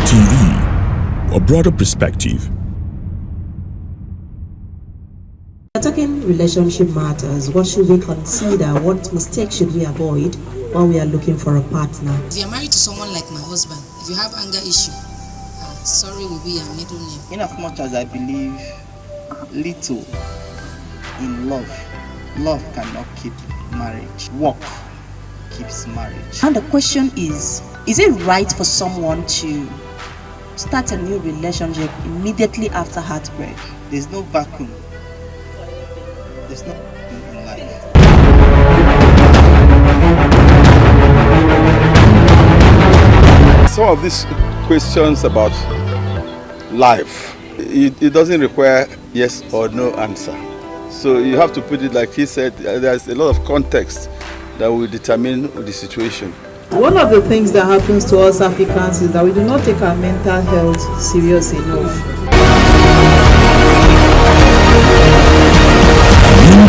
TV, a broader perspective. We're talking relationship matters. What should we consider? What mistakes should we avoid when we are looking for a partner? If you're married to someone like my husband, if you have anger issue, sorry will be your middle name. In as much as I believe little in love, love cannot keep marriage. Work keeps marriage. And the question is it right for someone to start a new relationship immediately after heartbreak? There's no vacuum. There's no vacuum in life. Some of these questions about life, it doesn't require yes or no answer. So you have to put it like he said, there's a lot of context that will determine the situation. One of the things that happens to us Africans is that we do not take our mental health serious enough.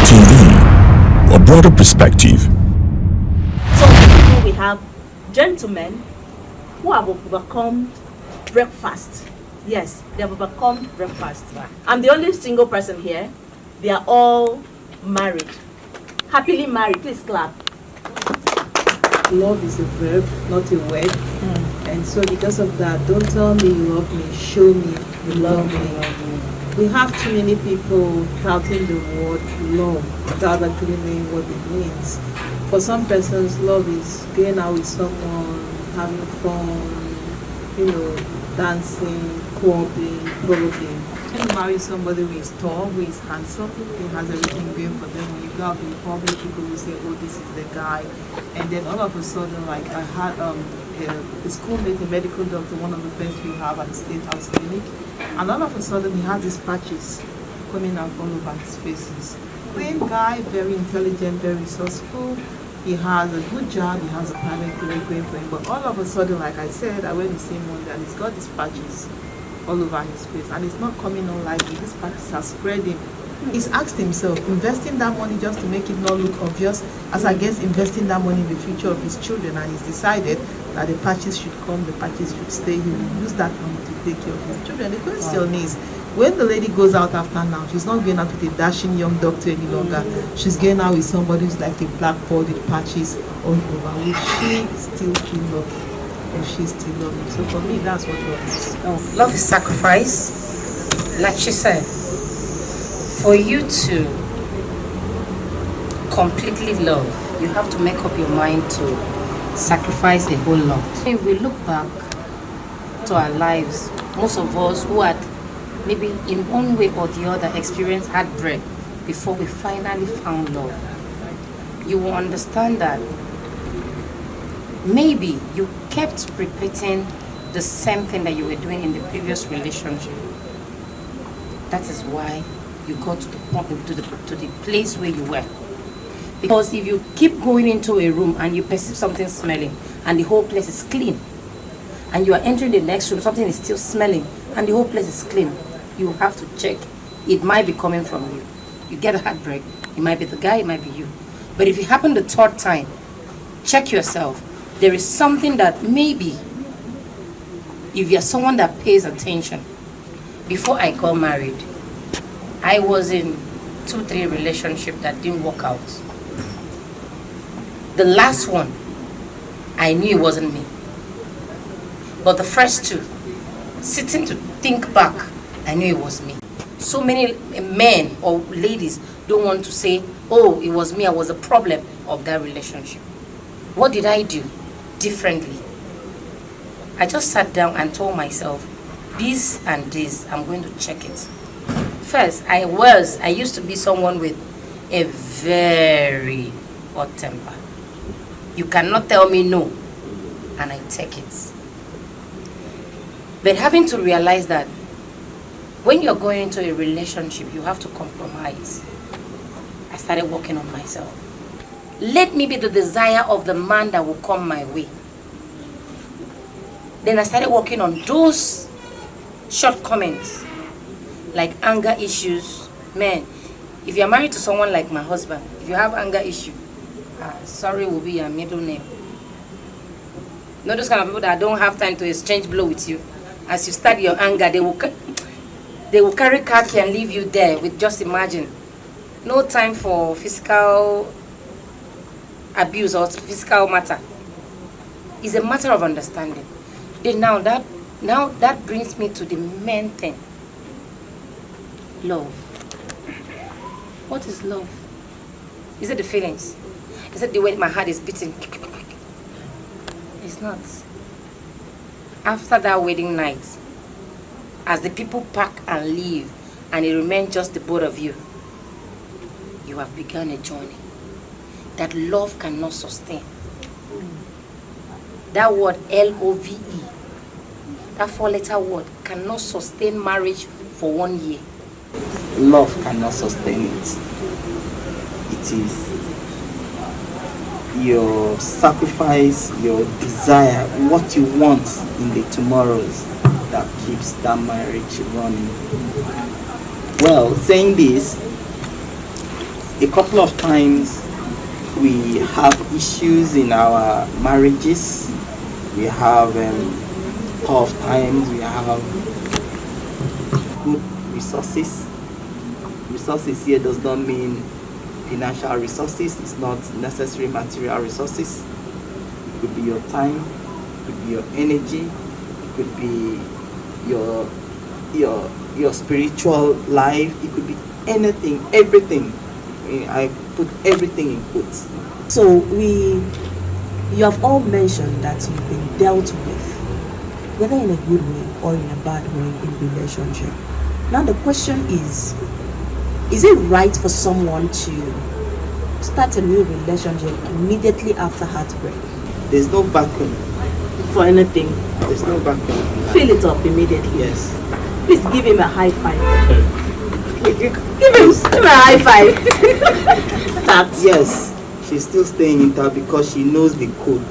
TV, a broader perspective. So here we have gentlemen who have overcome breakfast. Yes, they have overcome breakfast. I'm the only single person here. They are all married. Happily married. Please clap. Love is a verb, not a word. And so because of that, don't tell me you love me, show me you love me. We have too many people touting the word love without actually knowing what it means. For some persons, love is going out with someone, having fun, dancing, clubbing, probably. When you marry somebody who is tall, who is handsome, who has everything going for them, when you go out in public, people will say, oh, this is the guy. And then all of a sudden, like I had a schoolmate, a medical doctor, one of the best we have at the State House Clinic, and all of a sudden he has these patches coming out all over his faces. Plain guy, very intelligent, very resourceful. He has a good job, he has a private clinic going for him, but all of a sudden, like I said, I went to see him one day and he's got these patches all over his face, and it's not coming on lightly. These patches are spreading. He's asked himself, investing that money just to make it not look obvious, as against investing that money in the future of his children, and he's decided that the patches should come, the patches should stay. He will use that money to take care of his children. The question is, when the lady goes out after now, she's not going out with a dashing young doctor any longer. She's going out with somebody who's like a blackboard with patches all over. Will she still feel love? Or she still love him? So for me, that's what love is. Oh, love is sacrifice. Like she said, for you to completely love, you have to make up your mind to sacrifice a whole lot. If we look back to our lives, most of us who had maybe in one way or the other experienced heartbreak before we finally found love, you will understand that maybe you kept repeating the same thing that you were doing in the previous relationship. That is why you got to the point, to the place where you were. Because if you keep going into a room and you perceive something smelling and the whole place is clean, and you are entering the next room, something is still smelling and the whole place is clean, you have to check. It might be coming from you. You get a heartbreak. It might be the guy, it might be you. But if it happened the third time, check yourself. There is something that maybe, if you're someone that pays attention. Before I got married, I was in 2-3 relationships that didn't work out. The last one, I knew it wasn't me. But the first two, sitting to think back, I knew it was me. So many men or ladies don't want to say, oh, it was me, I was the problem of that relationship. What did I do differently? I just sat down and told myself, this and this, I'm going to check it. First, I used to be someone with a very hot temper. You cannot tell me no, and I take it. But having to realize that when you're going into a relationship, you have to compromise. I started working on myself. Let me be the desire of the man that will come my way. Then I started working on those shortcomings, like anger issues. Man, if you're married to someone like my husband, if you have anger issue, sorry will be your middle name. Not those kind of people that don't have time to exchange blow with you. As you start your anger, they will carry car key and leave you there with just imagine. No time for physical abuse or physical matter. It's a matter of understanding. Then now that brings me to the main thing. Love. What is love? Is it the feelings? Is it the way my heart is beating? It's not. After that wedding night, as the people pack and leave, and it remains just the both of you, you have begun a journey that love cannot sustain. That word L-O-V-E, that 4-letter word, cannot sustain marriage for 1 year. Love cannot sustain it. It is your sacrifice, your desire, what you want in the tomorrows that keeps that marriage running. Well, saying this, a couple of times we have issues in our marriages. We have tough times. We have good resources. Resources here does not mean financial resources. It's not necessary material resources. It could be your time. It could be your energy. It could be your spiritual life. It could be anything, everything. I put everything in quotes. So you have all mentioned that you've been dealt with, whether in a good way or in a bad way in relationship. Now the question is it right for someone to start a new relationship immediately after heartbreak? There's no vacuum. For anything. There's no vacuum. Fill it up immediately. Yes. Please give him a high five. Give him a high five. That. Yes. She's still staying in town because she knows the code.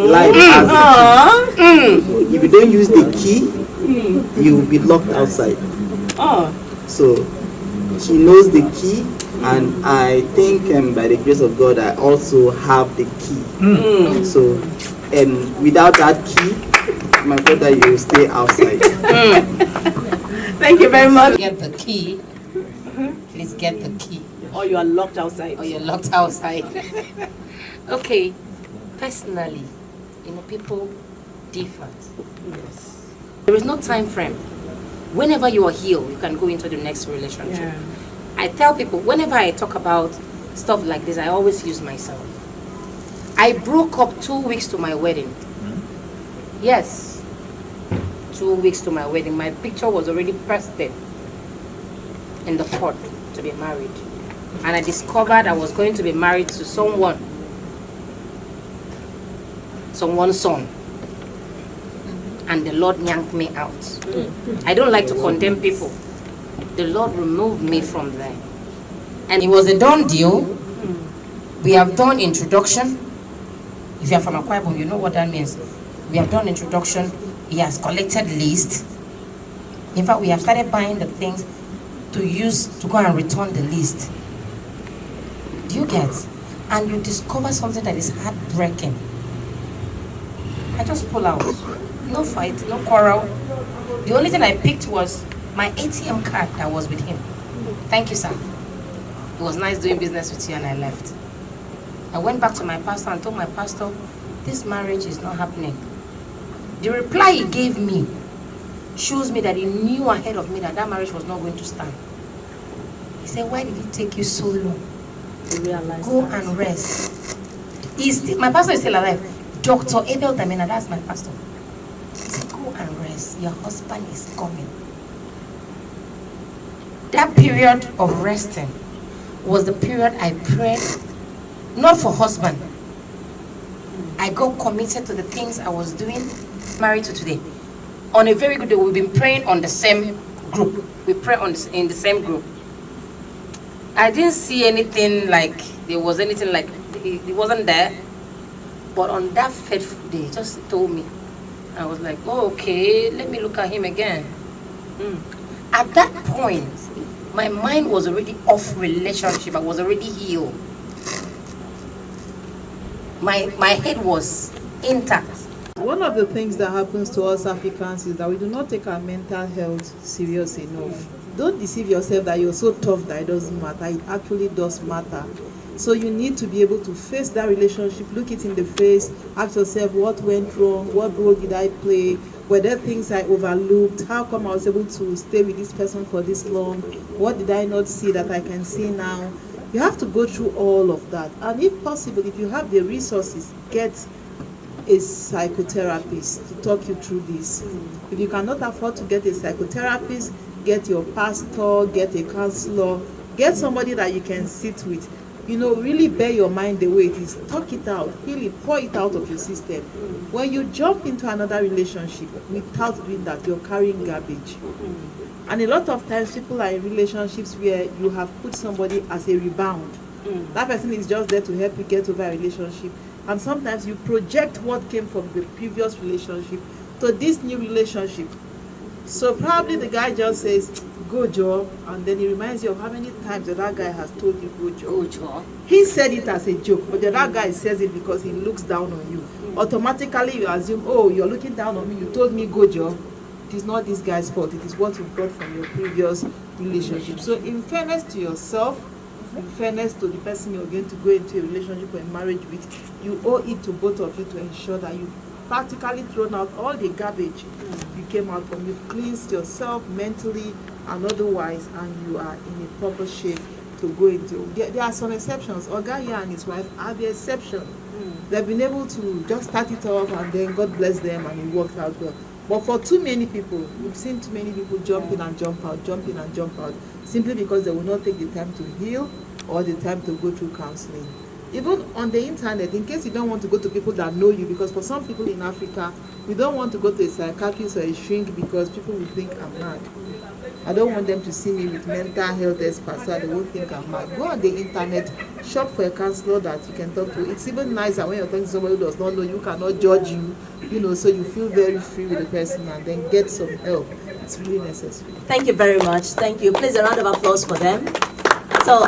Life has a key. If you don't use the key, you will be locked outside. So she knows the key, and I think by the grace of God I also have the key. So without that key, my brother, you will stay outside. Thank you very much. Get the key. Please get the key. Or you are locked outside. Or you're locked outside. Okay. Personally, people differ. Yes. There is no time frame. Whenever you are healed, you can go into the next relationship. Yeah. I tell people, whenever I talk about stuff like this, I always use myself. I broke up 2 weeks to my wedding. Yes. 2 weeks to my wedding. My picture was already posted in the court to be married. And I discovered I was going to be married to someone's son. And the Lord yanked me out. I don't like to condemn people. The Lord removed me from there. And it was a done deal. We have done introduction. If you are from Akwa Ibom, you know what that means. We have done introduction. He has collected list. In fact, we have started buying the things to use to go and return the list. Do you get? And you discover something that is heartbreaking. I just pull out. No fight, no quarrel. The only thing I picked was my ATM card that was with him. Thank you, sir. It was nice doing business with you, and I left. I went back to my pastor and told my pastor, this marriage is not happening. The reply he gave me shows me that he knew ahead of me that that marriage was not going to stand. He said, why did it take you so long? To realize Go that. and rest. My pastor is still alive. Dr. Abel Damina, that's my pastor. He said, go and rest. Your husband is coming. That period of resting was the period I prayed, not for husband. I got committed to the things I was doing, married to today. On a very good day, we've been praying on the same group. We pray in the same group. I didn't see anything like, there was anything like, it wasn't there. But on that fateful day, just told me. I was like, oh, okay, let me look at him again. At that point, my mind was already off relationship. I was already healed. My head was intact. One of the things that happens to us Africans is that we do not take our mental health serious enough. Don't deceive yourself that you're so tough that it doesn't matter. It actually does matter. So you need to be able to face that relationship, look it in the face, ask yourself what went wrong, what role did I play, were there things I overlooked, how come I was able to stay with this person for this long, what did I not see that I can see now. You have to go through all of that, and if possible, if you have the resources, get a psychotherapist to talk you through this. If you cannot afford to get a psychotherapist, get your pastor, get a counselor, get somebody that you can sit with. You know, really bear your mind the way it is. Talk it out, feel it, pour it out of your system. When you jump into another relationship without doing that, you're carrying garbage. And a lot of times people are in relationships where you have put somebody as a rebound. That person is just there to help you get over a relationship. And sometimes you project what came from the previous relationship to this new relationship. So probably the guy just says, go Joe, and then he reminds you of how many times the other guy has told you go Joe. Go, Joe. He said it as a joke, but the other guy says it because he looks down on you. Automatically you assume, oh, you're looking down on me, you told me go Joe. It is not this guy's fault, it is what you got from your previous relationship. So in fairness to yourself, in fairness to the person you're going to go into a relationship or a marriage with, you owe it to both of you to ensure that you've practically thrown out all the garbage you came out from. You've cleansed yourself mentally and otherwise, and you are in a proper shape to go into. There are some exceptions. Oga here and his wife are the exception. They've been able to just start it off, and then God bless them and it worked out well. But for too many people, we've seen too many people jump in and jump out, jump in and jump out, simply because they will not take the time to heal or the time to go through counseling. Even on the internet, in case you don't want to go to people that know you, because for some people in Africa, we don't want to go to a psychiatrist or a shrink because people will think I'm mad. I don't want them to see me with mental health experts so they won't think I'm mad. Go on the internet, shop for a counselor that you can talk to. It's even nicer when you're talking to somebody who does not know you, cannot judge you, so you feel very free with the person, and then get some help. It's really necessary. Thank you very much. Thank you. Please, a round of applause for them. So,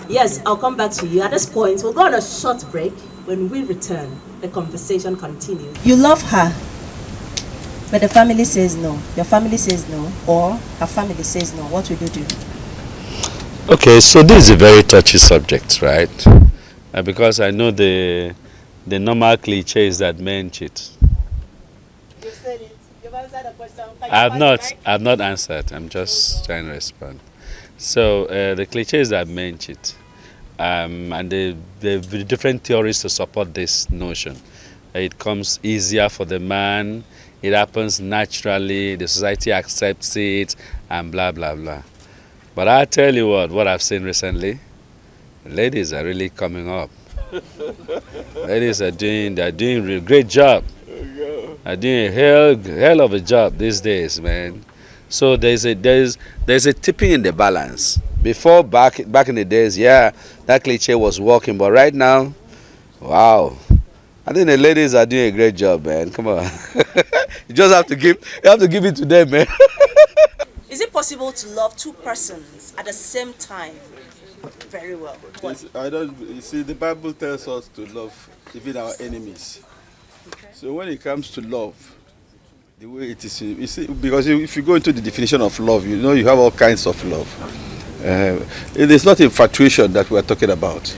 yes, I'll come back to you. At this point, we'll go on a short break. When we return, the conversation continues. You love her, but the family says no. Your family says no, or her family says no. What will you do? Okay, so this is a very touchy subject, right? Because I know the normal cliche is that men cheat. You said it. You've answered the question. I've not answered. I'm just trying to respond. So the cliche is that men cheat, and there are different theories to support this notion. It comes easier for the man, it happens naturally, the society accepts it, and blah blah blah. But I tell you what I've seen recently, ladies are really coming up. Ladies are doing a great job. Are doing a hell of a job these days, man. So there's a tipping in the balance. Before, back in the days, yeah, that cliche was working, but right now, wow, I think the ladies are doing a great job, man. Come on, you just have to give it to them, man. Is it possible to love two persons at the same time very well? You see, the Bible tells us to love even our enemies. Okay. So when it comes to love, the way it is, you see, because if you go into the definition of love, you have all kinds of love. It is not infatuation that we are talking about.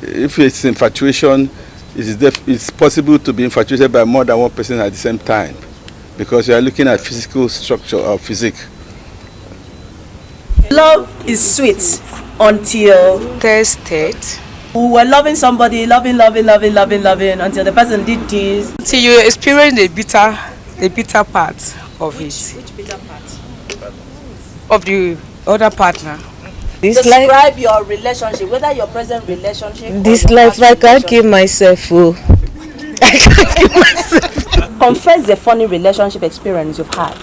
If it's infatuation, it's possible to be infatuated by more than one person at the same time, because you are looking at physical structure or physique. Love is sweet until tested. We were loving somebody, loving until the person did this. Till you experience the bitter part of it. Which bitter part? Of the other partner. Describe your relationship, whether your present relationship. This life, I can't keep myself. Oh. I can't keep myself. Confess the funny relationship experience you've had.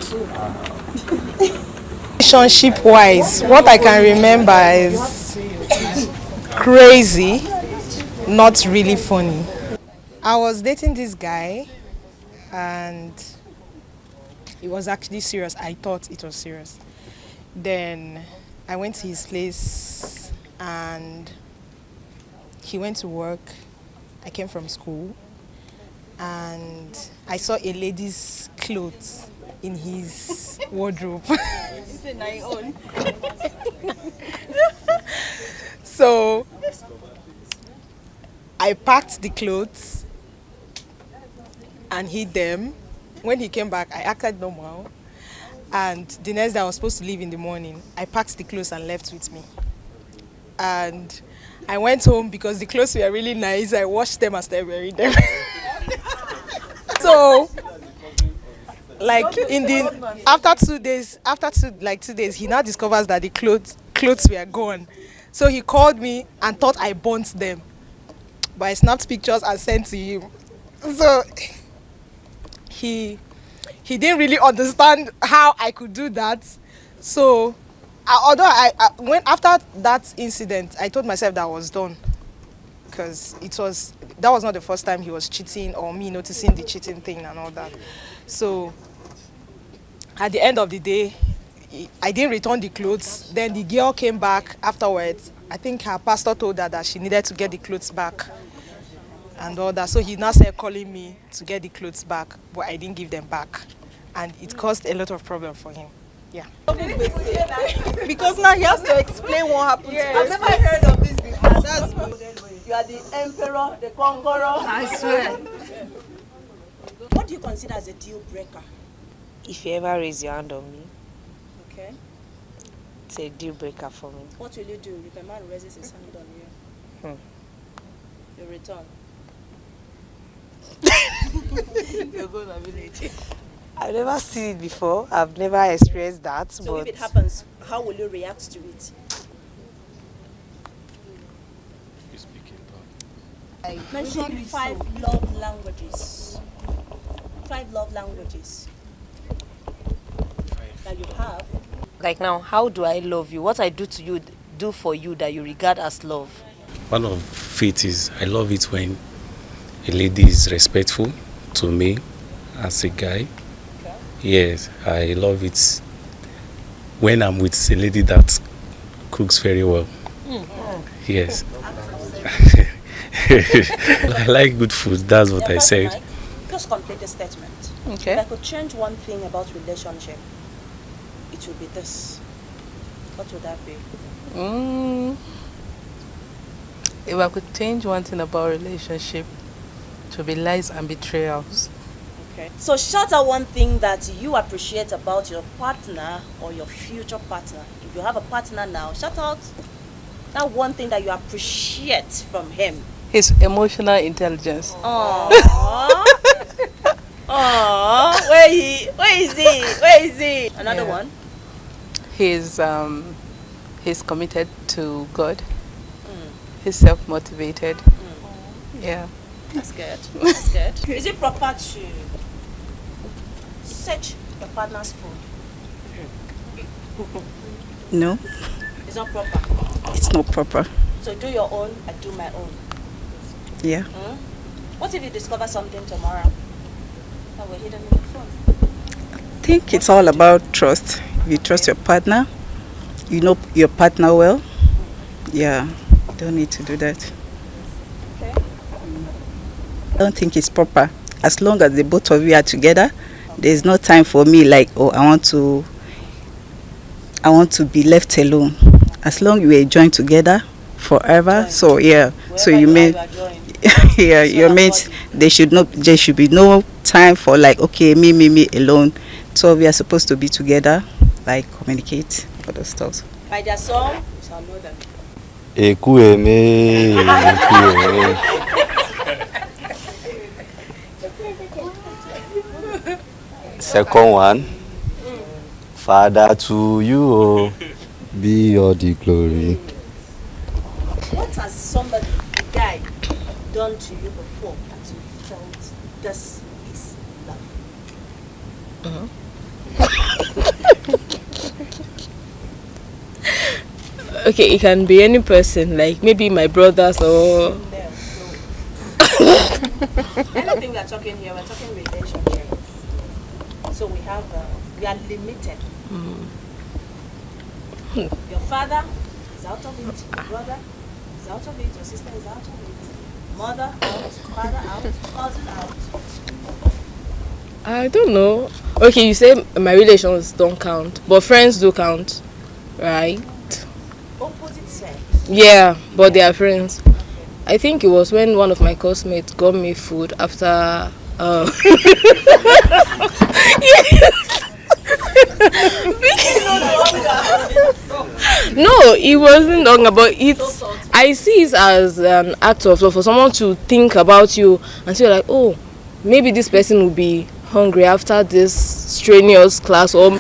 Relationship wise, what I can remember is crazy, not really funny. I was dating this guy and it was actually serious. I thought it was serious. Then I went to his place and he went to work. I came from school and I saw a lady's clothes in his wardrobe. So I packed the clothes and hid them. When he came back, I acted normal. And the next day I was supposed to leave in the morning. I packed the clothes and left with me. And I went home because the clothes were really nice. I washed them and started wearing them. So, like after 2 days, he now discovers that the clothes were gone. So he called me and thought I burnt them. But I snapped pictures and sent to him. So he didn't really understand how I could do that. So although when after that incident, I told myself that I was done, because that was not the first time he was cheating or me noticing the cheating thing and all that. So at the end of the day, I didn't return the clothes. Then the girl came back afterwards. I think her pastor told her that she needed to get the clothes back and all that. So he now started calling me to get the clothes back, but I didn't give them back. And it caused a lot of problem for him. Yeah. Because now he has to explain what happened. Yes. I've never heard of this before. That's good. You are the emperor, the conqueror. I swear. What do you consider as a deal breaker? If you ever raise your hand on me, Okay. it's a deal breaker for me. What will you do if a man raises his hand on you? You return. You're going to village. I've never seen it before. I've never experienced that. So but if it happens, how will you react to it? Mention 5 love languages. 5 love languages that you have. like now, how do I love you? What I do to you, do for you that you regard as love? One of it is I love it when a lady is respectful to me as a guy. Okay. Yes, I love it when I'm with a lady that cooks very well. Yes. I like good food, that's what I said. Mike, just complete the statement. Okay. If I could change one thing about relationship, it would be this. What would that be? If I could change one thing about relationship, it would be lies and betrayals. Okay. So shout out one thing that you appreciate about your partner or your future partner. If you have a partner now, shout out that one thing that you appreciate from him. His emotional intelligence. Aww. Aww. Where is he? Another one. He's committed to God. He's self-motivated. Yeah. That's good. That's good. Is it proper to search your partner's phone? No. It's not proper. It's not proper. So do your own, I do my own. Yeah. What if you discover something tomorrow that were hidden in your phone? I think it's all about trust. If you trust your partner, you know your partner well. Yeah. You don't need to do that. Okay. I don't think it's proper. As long as the both of you are together, there's no time for me like, oh, I want to be left alone. As long you are joined together forever, so yeah. Wherever so you may yeah, your mates, there should be no time for like, okay, me alone. So we are supposed to be together, like communicate, all those stuff. By their song, you shall know them. Second one, Father, to you be all the glory. What has somebody, a guy, done to you before that you felt this is love? Okay, it can be any person, like maybe my brothers or... Anything we are talking here, we're talking relationship. So we are limited. Your father is out of it, your brother is out of it, your sister is out of it, mother out, father out, cousin out. I don't know. Okay, you say my relations don't count, but friends do count, right? Opposite sex. Yeah, but they are friends. I think it was when one of my classmates got me food after. No, it wasn't hunger, but it's. I see it as an act of love for someone to think about you and say like, oh, maybe this person will be hungry after this strenuous class or.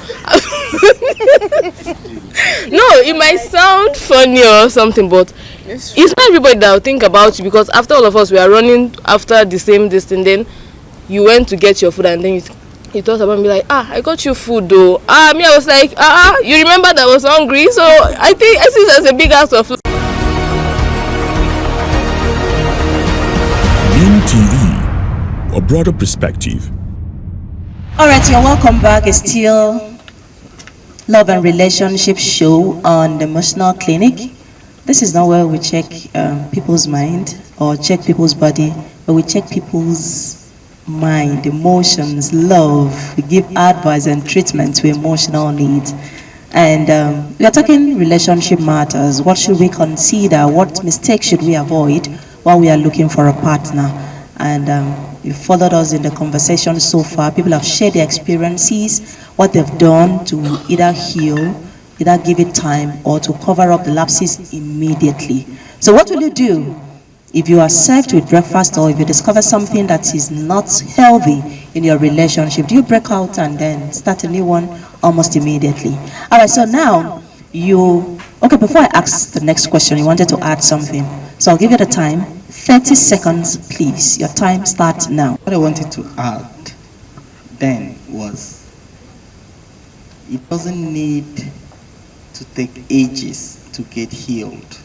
No, it might sound funny or something, but it's not everybody that will think about you because after all of us we are running after the same distance. Then you went to get your food and then you thought about me like, I got you food though. Me, I was like, you remember that I was hungry, so I see it as a big act of love. Beam TV, a broader perspective. All right, you're welcome back. It's still Love and Relationship Show on the Emotional Clinic. This is not where we check people's mind or check people's body, but we check people's mind, emotions, love. We give advice and treatment to emotional needs. And we are talking relationship matters. What should we consider? What mistakes should we avoid while we are looking for a partner? And you followed us in the conversation so far. People have shared their experiences, what they've done to either heal, either give it time, or to cover up the lapses immediately. So what will you do if you are served with breakfast or if you discover something that is not healthy in your relationship? Do you break out and then start a new one almost immediately? All right, so now okay, before I ask the next question, you wanted to add something. So I'll give you the time. 30 seconds, please. Your time starts now. What I wanted to add then was, it doesn't need to take ages to get healed.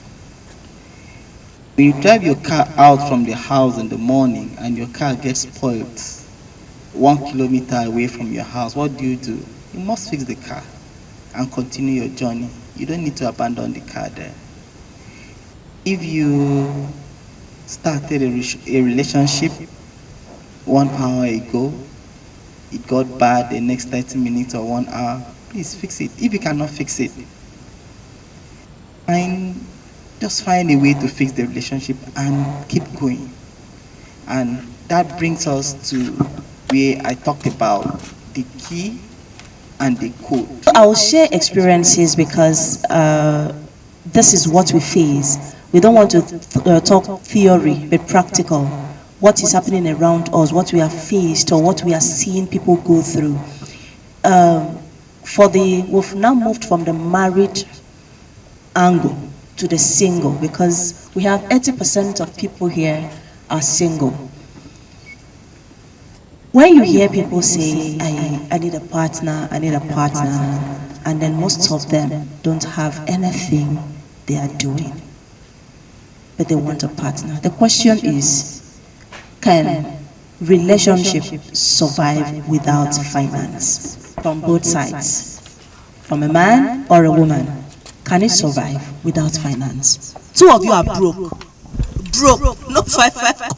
When you drive your car out from the house in the morning and your car gets spoiled 1 kilometer away from your house, what do? You must fix the car and continue your journey. You don't need to abandon the car there. If you started a relationship 1 hour ago, it got bad the next 30 minutes or 1 hour, please fix it. If you cannot fix it, just find a way to fix the relationship and keep going. And that brings us to where I talked about the key and the code. I'll share experiences because this is what we face. We don't want to talk theory, but practical. What is happening around us, what we have faced, or what we are seeing people go through. We've now moved from the married angle to the single because we have 80% of people here are single. When you hear people say, I need a partner, and then most of them don't have anything they are doing, but they want a partner. The question is, can relationship survive without finance? From both sides, from a man or a woman, can it survive without finance? Two of you are broke, no 5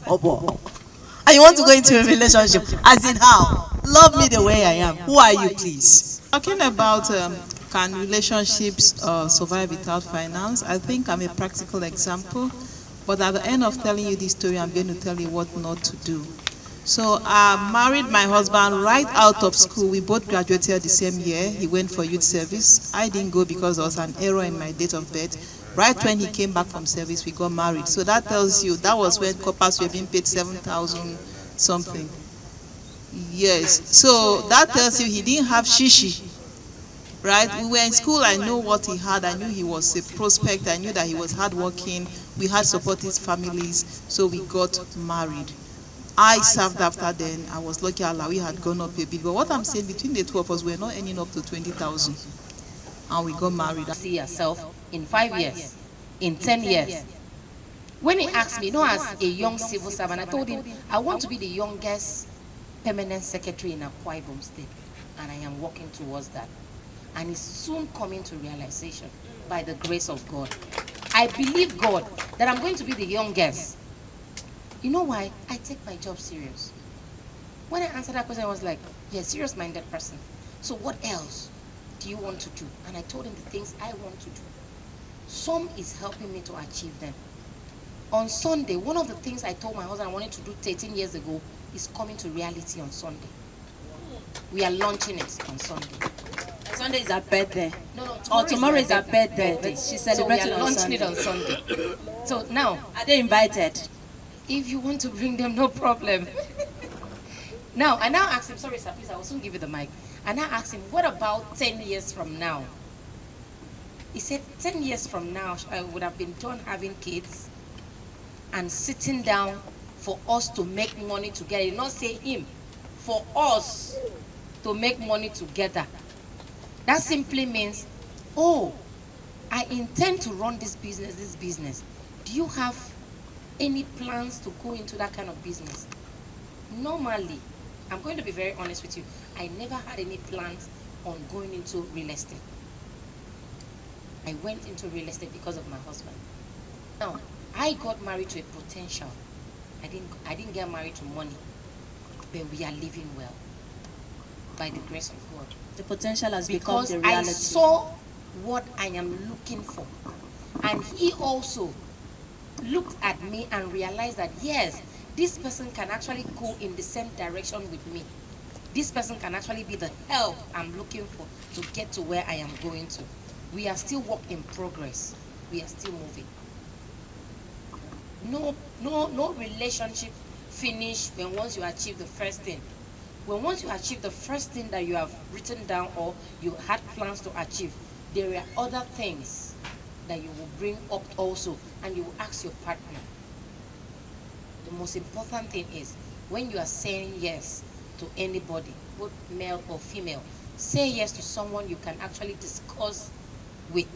kobo. And you want to go into a relationship, as in how? Love me the way I am. Who are you, please? Talking about can relationships survive without finance, I think I'm a practical example. But at the end of telling you this story, I'm going to tell you what not to do. So I married my husband right out of school. We both graduated the same year. He went for youth service. I didn't go because there was an error in my date of birth. Right when he came back from service, we got married. So that tells you, that was when coppers were being paid 7,000 something. Yes. So that tells you he didn't have shishi. Right? We were in school. I know what he had. I knew he was a prospect. I knew that he was hardworking. We had supportive families. So we got married. I served after then. I was lucky we had gone up a bit. But what I'm saying, between the two of us, we're not earning up to 20,000. And we got married. See yourself in 5 years, in 10 years. When he asked me, as a young civil servant, I told him, I want to be the youngest permanent secretary in Akwa Ibom State. And I am working towards that. And it's soon coming to realization by the grace of God. I believe God that I'm going to be the youngest. You know why? I take my job serious. When I answered that question, I was like, you're a serious-minded person. So what else do you want to do? And I told him the things I want to do. Some is helping me to achieve them. On Sunday, one of the things I told my husband I wanted to do 13 years ago is coming to reality on Sunday. We are launching it on Sunday. Sunday is her birthday. No, Tomorrow is her birthday. She's celebrating so we are on launching Sunday. it on Sunday. So now, Are they invited? if you want to bring them, no problem. Now, I now asked him, sorry sir, please, I will soon give you the mic. I now asked him, what about 10 years from now? He said, 10 years from now, I would have been done having kids and sitting down for us to make money together. He did not say him, for us to make money together. That simply means, oh, I intend to run this business. Do you have any plans to go into that kind of business? Normally, I'm going to be very honest with you, I never had any plans on going into real estate. I went into real estate because of my husband. Now, I got married to a potential. I didn't get married to money, but we are living well by the grace of God. The potential has become Because the reality. I saw what I am looking for, and he also looked at me and realized that yes, this person can actually go in the same direction with me. This person can actually be the help I'm looking for to get to where I am going to. We are still work in progress. We are still moving. No relationship finish when once you achieve the first thing. When once you achieve the first thing that you have written down or you had plans to achieve, there are other things that you will bring up also, and you will ask your partner. The most important thing is when you are saying yes to anybody, both male or female, say yes to someone you can actually discuss with,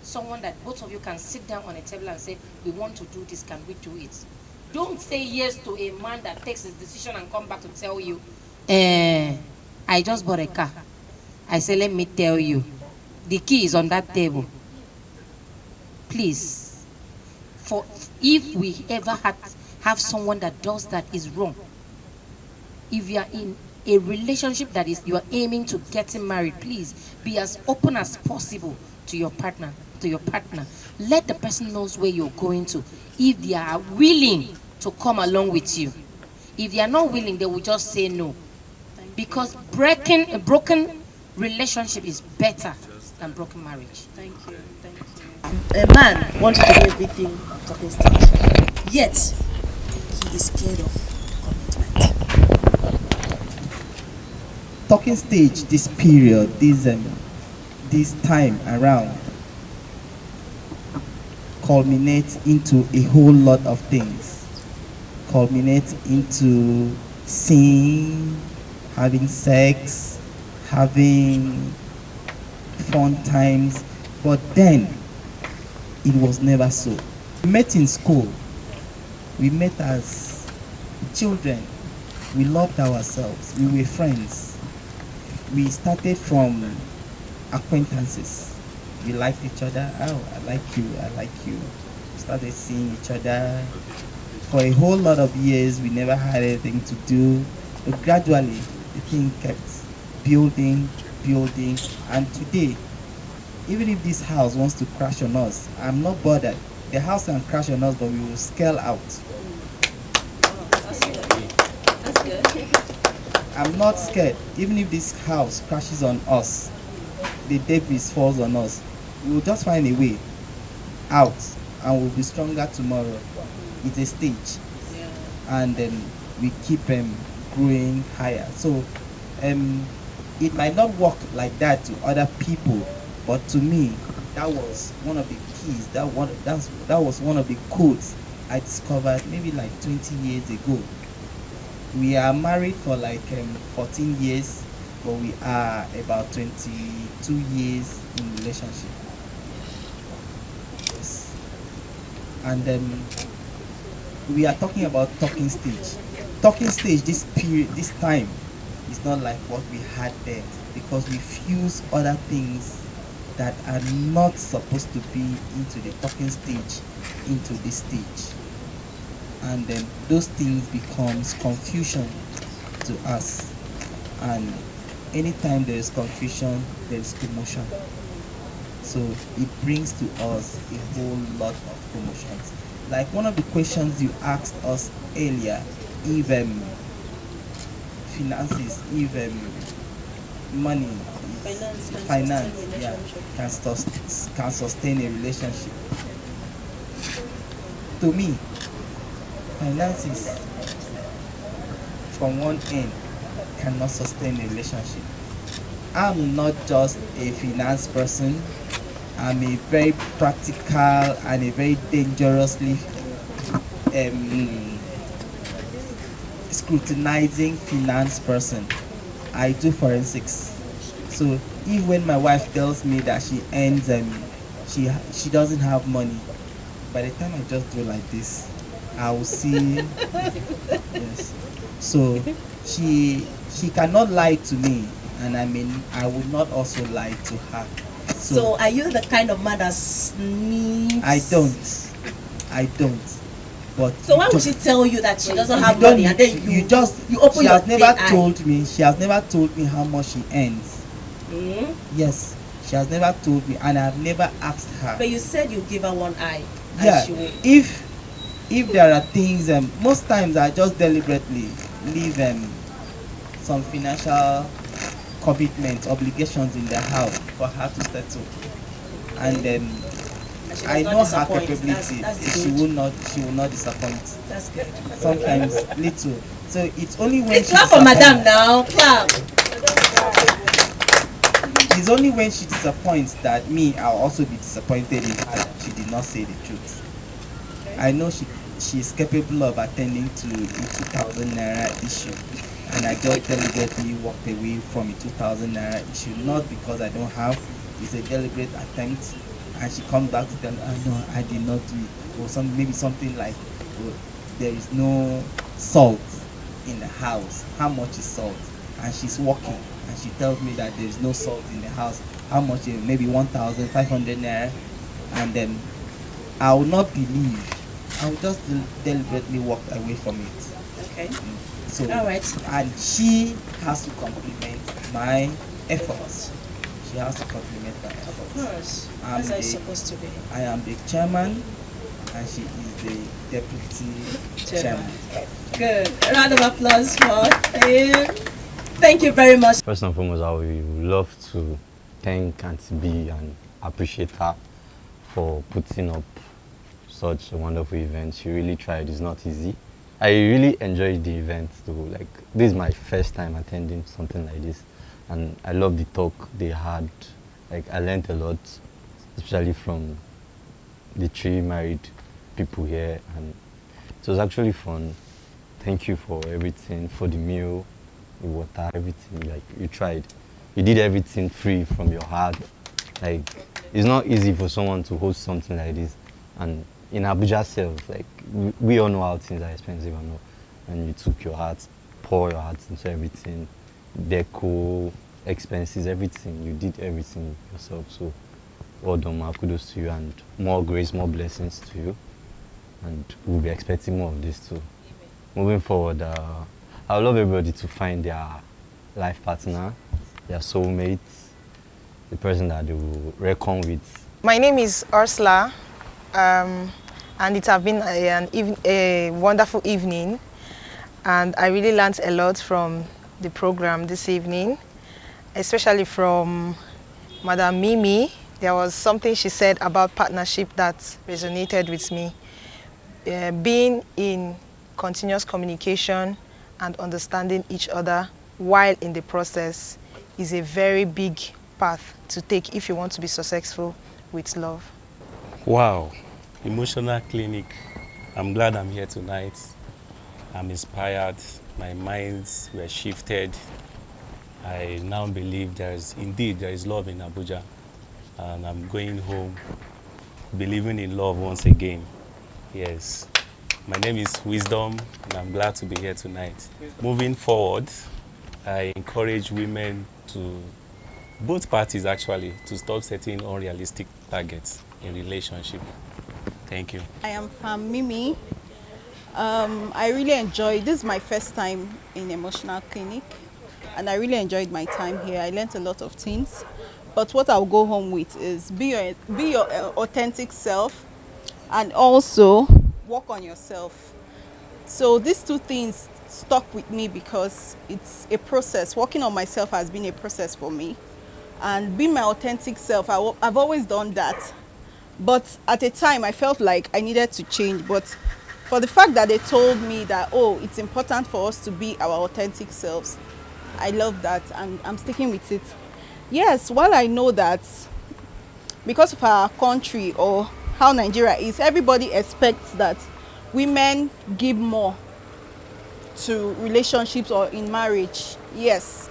someone that both of you can sit down on a table and say, we want to do this, can we do it? Don't say yes to a man that takes his decision and come back to tell you, I just bought a car. I say, let me tell you, the key is on that table. Please, for if we ever have someone that does that, is wrong. If you are in a relationship that is you are aiming to getting married, please be as open as possible to your partner. Let the person knows where you're going to. If they are willing to come along with you, if they are not willing, they will just say no. Because a broken relationship is better than broken marriage. Thank you. A man wants to do everything on talking stage, yet he is scared of commitment. Talking stage, this period, this time around culminates into a whole lot of things. Culminates into seeing, having sex, having fun times, but then it was never so. We met in school. We met as children. We loved ourselves. We were friends. We started from acquaintances. We liked each other. Oh, I like you, I like you. We started seeing each other. For a whole lot of years, we never had anything to do. But gradually, the thing kept building, and today, even if this house wants to crash on us, I'm not bothered. The house can crash on us, but we will scale out. That's good. I'm not scared. Even if this house crashes on us, the debris falls on us, we will just find a way out, and we'll be stronger tomorrow. It's a stage, and then we keep growing higher. So it might not work like that to other people, but to me, that was one of the keys. That was one of the codes I discovered maybe like 20 years ago. We are married for like 14 years, but we are about 22 years in relationship. Yes. And we are talking about talking stage. Talking stage, this period, this time, is not like what we had then, because we fuse other things that are not supposed to be into the talking stage into this stage, and then those things becomes confusion to to us. And anytime there is confusion, there is commotion. So it brings to us a whole lot of commotions. Like one of the questions you asked us earlier, if finances, if money, finance, yeah, can sustain a relationship. To me, finances from one end cannot sustain a relationship. I'm not just a finance person. I'm a very practical and a very dangerously scrutinizing finance person. I do forensics. So if when my wife tells me that she earns she doesn't have money, by the time I just do like this, I will see yes. So she cannot lie to me, and I would not also lie to her. So are you the kind of man that sneaks? I don't. But so why would she tell you that she doesn't have money, and then you open your She has never told me how much she earns. Mm? Yes, she has never told me, and I've never asked her. But you said you give her one eye. Yeah, if there are things, most times I just deliberately leave some financial commitments, obligations in the house for her to settle, and I know her capability. She will not disappoint. That's good. Sometimes little. So it's only when clap for madam now. Clap. It's only when she disappoints that I'll also be disappointed in her that she did not say the truth. I know she is capable of attending to a 2,000 naira issue, and I just deliberately walked away from a 2,000 naira issue, not because I don't have. It's a deliberate attempt, and she comes back to tell me, no, I did not do it, or maybe something like, there is no salt in the house. How much is salt? And she's walking, and she tells me that there is no salt in the house. How much? Maybe 1,500 naira, and then I will not believe. I will just deliberately walk away from it. Okay. So, all right. And she has to compliment my efforts. She has to compliment my efforts. Of course. That's how it's supposed to be. I am the chairman, and she is the deputy chairman. Good. A round of applause for him. Thank you very much. First and foremost, I would love to thank Auntie B and appreciate her for putting up such a wonderful event. She really tried. It's not easy. I really enjoyed the event though. Like, this is my first time attending something like this, and I love the talk they had. Like, I learned a lot, especially from the 3 married people here, and it was actually fun. Thank you for everything, for the meal, the water, everything. Like, you tried. You did everything free from your heart. Like, it's not easy for someone to host something like this. And in Abuja self, like, we all know how things are expensive and all. And you took your heart, pour your heart into everything, deco, expenses, everything. You did everything yourself. So, well done, ma. Kudos to you, and more grace, more blessings to you. And we'll be expecting more of this too. Moving forward, I would love everybody to find their life partner, their soulmate, the person that they will reckon with. My name is Ursula, and it has been a wonderful evening, and I really learned a lot from the program this evening, especially from Madam Mimi. There was something she said about partnership that resonated with me. Being in continuous communication and understanding each other while in the process is a very big path to take if you want to be successful with love. Wow, emotional clinic. I'm glad I'm here tonight. I'm inspired. My minds were shifted. I now believe there is love in Abuja, and I'm going home believing in love once again. Yes. My name is Wisdom, and I'm glad to be here tonight. Moving forward, I encourage women to, both parties actually, to stop setting unrealistic targets in relationship. Thank you. I am from Mimi. I really enjoyed. This is my first time in emotional clinic, and I really enjoyed my time here. I learned a lot of things. But what I'll go home with is be your authentic self, and also work on yourself. So these two things stuck with me because it's a process. Working on myself has been a process for me, and being my authentic self, I've always done that. But at a time, I felt like I needed to change. But for the fact that they told me that, oh, it's important for us to be our authentic selves, I love that, and I'm sticking with it. Yes, while I know that because of our country or how Nigeria is, everybody expects that women give more to relationships or in marriage. Yes,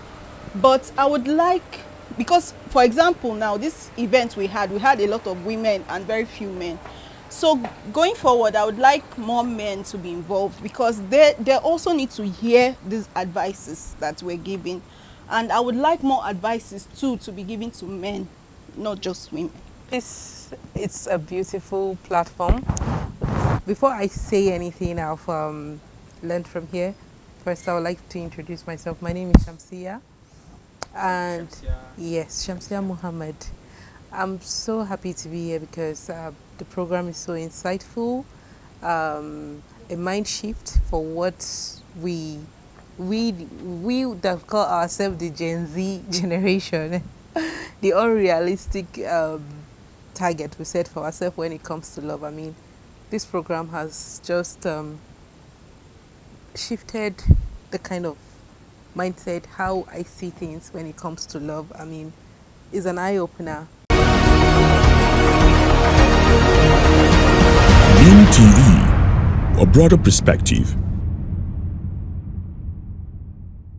but I would like, because for example now this event we had a lot of women and very few men. So going forward, I would like more men to be involved, because they also need to hear these advices that we're giving, and I would like more advices too to be given to men, not just women. It's a beautiful platform. Before I say anything, I've learned from here. First, I would like to introduce myself. My name is Shamsia, and yes, Shamsia Muhammad. I'm so happy to be here because the program is so insightful, a mind shift for what we that call ourselves the Gen Z generation, the unrealistic target we set for ourselves when it comes to love. I mean, this program has just shifted the kind of mindset, how I see things when it comes to love. I mean, it's an eye-opener. Beam TV, a broader perspective.